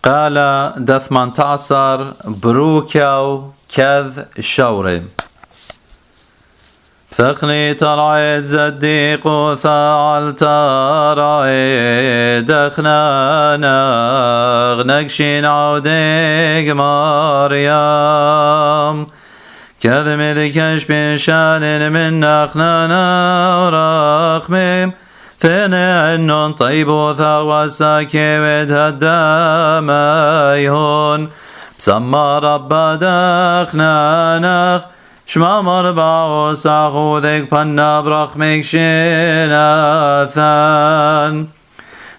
قال دث منتصر بروكاو كذ الشوري ثخني ترعيد زديق وثعل ترعيد اخنانا نقشين عوديق مريم كذب ذكش بشان من اخنانا ورخميم ثنين طيب وثوساكي ودهداميهون بسمى رب دخنانخ شما مربع وساقو ذيك بنا برخمك شناثان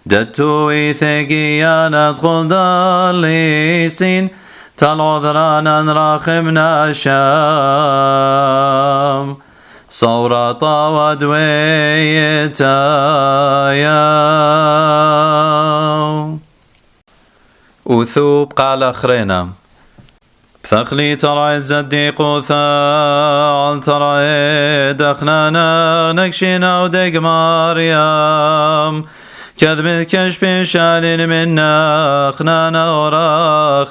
دتو إيثيقيا ندخل داليسين تالعذرانا نراخمنا شام صورة ودويتا وثوب قال أخرينا ثخلي ترى الزديق وثال ترى دخنانا نكشينا ودق مريم كذب كشف شالين منا خنانا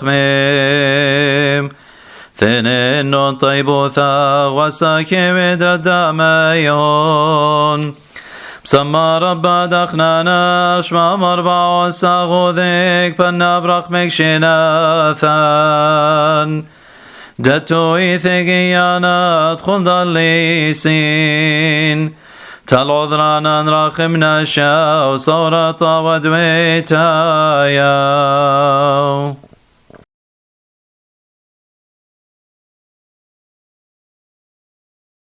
ورخميم ثنين طيب وثا وساكي ودد ميون بسمى رب دخنانا شما مربع وساغو ذيك بنا برخمك شناثان دتو إيثيقيانا ادخل داليسين تالعذرانا نراخمنا شاو صورة ودويتا